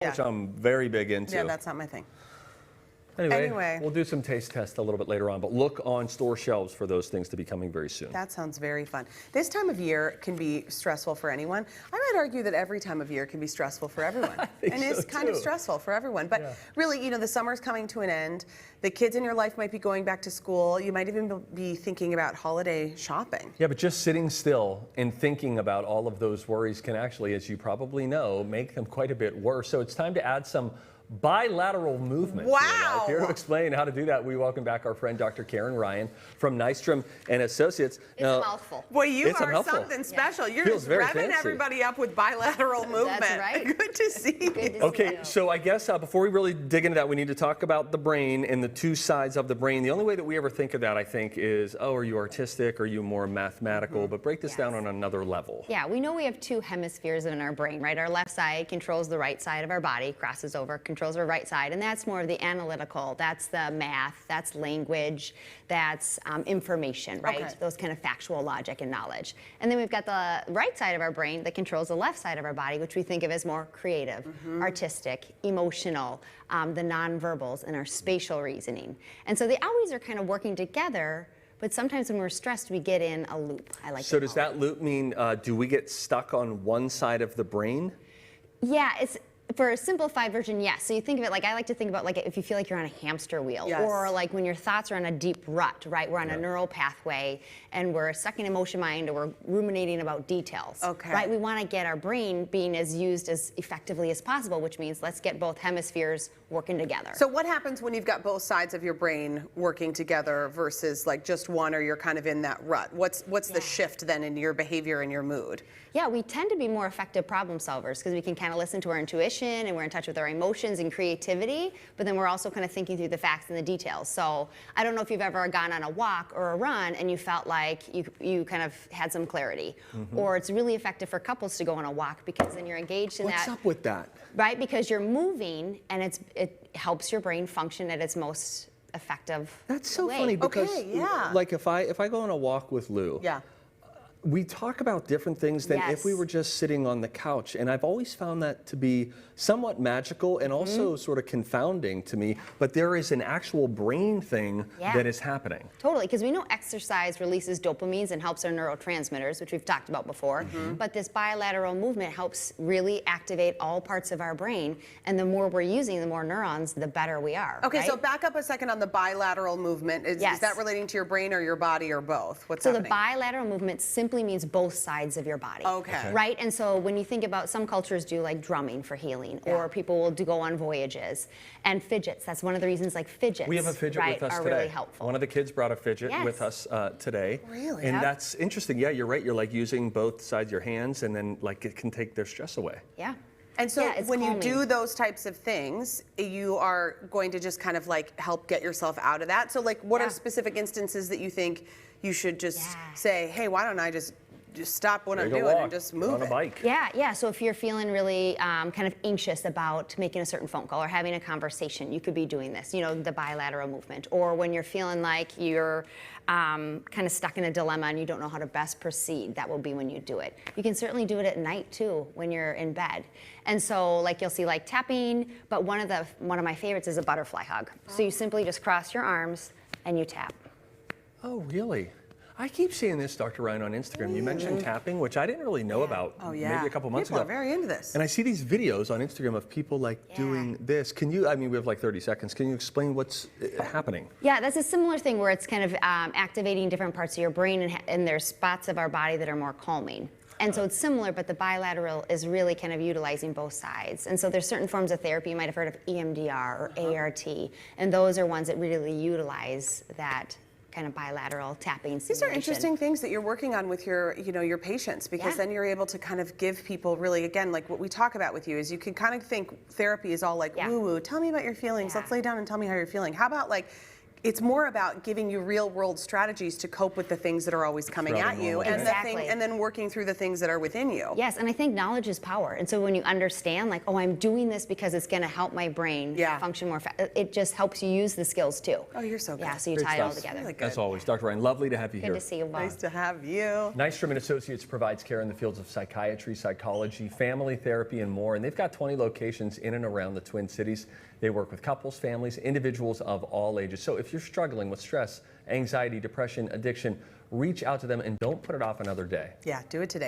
which I'm very big into. Yeah, that's not my thing. Anyway, we'll do some taste tests a little bit later on, but look on store shelves for those things to be coming very soon. That sounds very fun. This time of year can be stressful for anyone. I might argue that every time of year can be stressful for everyone. And it's kind of stressful for everyone. But really, you know, the summer's coming to an end. The kids in your life might be going back to school. You might even be thinking about holiday shopping. Yeah, but just sitting still and thinking about all of those worries can actually, as you probably know, make them quite a bit worse. So it's time to add some bilateral movement. Wow! Here to explain how to do that, we welcome back our friend Dr. Karin Ryan from Nystrom and Associates. It's a mouthful. Boy, you are something special. You're just revving everybody up with bilateral movement. That's right. Good to see you. Okay, so I guess before we really dig into that, we need to talk about the brain and the two sides of the brain. The only way that we ever think of that, I think, is, oh, are you artistic? Are you more mathematical? But break this down on another level. Yeah, we know we have two hemispheres in our brain, right? Our left side controls the right side of our body, crosses over, controls our right side, and that's more of the analytical. That's the math, that's language, that's information, right? Okay. Those kind of factual logic and knowledge. And then we've got the right side of our brain that controls the left side of our body, which we think of as more creative, artistic, emotional, the nonverbals, and our spatial reasoning. And so they always are kind of working together. But sometimes when we're stressed, we get in a loop. So does that loop mean, do we get stuck on one side of the brain? Yeah, it's for a simplified version, yes. So you think of it like, I like to think about like if you feel like you're on a hamster wheel, or like when your thoughts are on a deep rut, right? We're on a neural pathway and we're stuck in emotion mind, or we're ruminating about details, right? We want to get our brain being as used as effectively as possible, which means let's get both hemispheres working together. So what happens when you've got both sides of your brain working together versus like just one, or you're kind of in that rut? What's the shift then in your behavior and your mood? Yeah, we tend to be more effective problem solvers because we can kind of listen to our intuition and we're in touch with our emotions and creativity, but then we're also kind of thinking through the facts and the details. So I don't know if you've ever gone on a walk or a run and you felt like you kind of had some clarity. Or it's really effective for couples to go on a walk because then you're engaged in that. What's up with that? Right, because you're moving and it helps your brain function at its most effective That's so way. funny because like if I go on a walk with Lou, we talk about different things than if we were just sitting on the couch. And I've always found that to be somewhat magical and also sort of confounding to me. But there is an actual brain thing that is happening. Totally, because we know exercise releases dopamines and helps our neurotransmitters, which we've talked about before. But this bilateral movement helps really activate all parts of our brain. And the more we're using, the more neurons, the better we are. Okay, so back up a second on the bilateral movement. Is that relating to your brain or your body or both? What's happening? The bilateral movement simply means both sides of your body. Okay. Right? And so when you think about, some cultures do like drumming for healing, or people will go on voyages. And fidgets, that's one of the reasons, like fidgets, we have a fidget with us are today. really helpful. One of the kids brought a fidget with us today. Really? And that's interesting. Yeah, you're right. You're like using both sides of your hands, and then like it can take their stress away. Yeah. And so when you do those types of things, you are going to just kind of like help get yourself out of that. So like what are specific instances that you think you should just say, hey, why don't I just stop what I'm doing and just move on a bike. Yeah. So if you're feeling really kind of anxious about making a certain phone call or having a conversation, you could be doing this, you know, the bilateral movement. Or when you're feeling like you're kind of stuck in a dilemma and you don't know how to best proceed, that will be when you do it. You can certainly do it at night too, when you're in bed. And so like you'll see like tapping, but one of my favorites is a butterfly hug. So you simply just cross your arms and you tap. Oh, really? I keep seeing this, Dr. Ryan, on Instagram. You mentioned tapping, which I didn't really know about maybe a couple months ago. People are very into this. And I see these videos on Instagram of people like doing this. Can you, I mean, we have like 30 seconds. Can you explain what's happening? Yeah, that's a similar thing where it's kind of activating different parts of your brain, and there's spots of our body that are more calming. And so it's similar, but the bilateral is really kind of utilizing both sides. And so there's certain forms of therapy, you might have heard of EMDR or ART, and those are ones that really utilize that kind of bilateral tapping stimulation. These are interesting things that you're working on with your, your patients, because then you're able to kind of give people really, again, like what we talk about with you is you can kind of think therapy is all like woo-woo, tell me about your feelings, let's lay down and tell me how you're feeling. How about like it's more about giving you real world strategies to cope with the things that are always coming at you, and and then working through the things that are within you. Yes, and I think knowledge is power. And so when you understand, like, oh, I'm doing this because it's going to help my brain function more it just helps you use the skills too. Oh, you're so good. Yeah, so you tie it all together. Really as always, Dr. Ryan, lovely to have you here. Good to see you, Bob. Nice to have you. Nystrom and Associates provides care in the fields of psychiatry, psychology, family therapy, and more. And they've got 20 locations in and around the Twin Cities. They work with couples, families, individuals of all ages. So if you're struggling with stress, anxiety, depression, addiction, reach out to them and don't put it off another day. Yeah, do it today.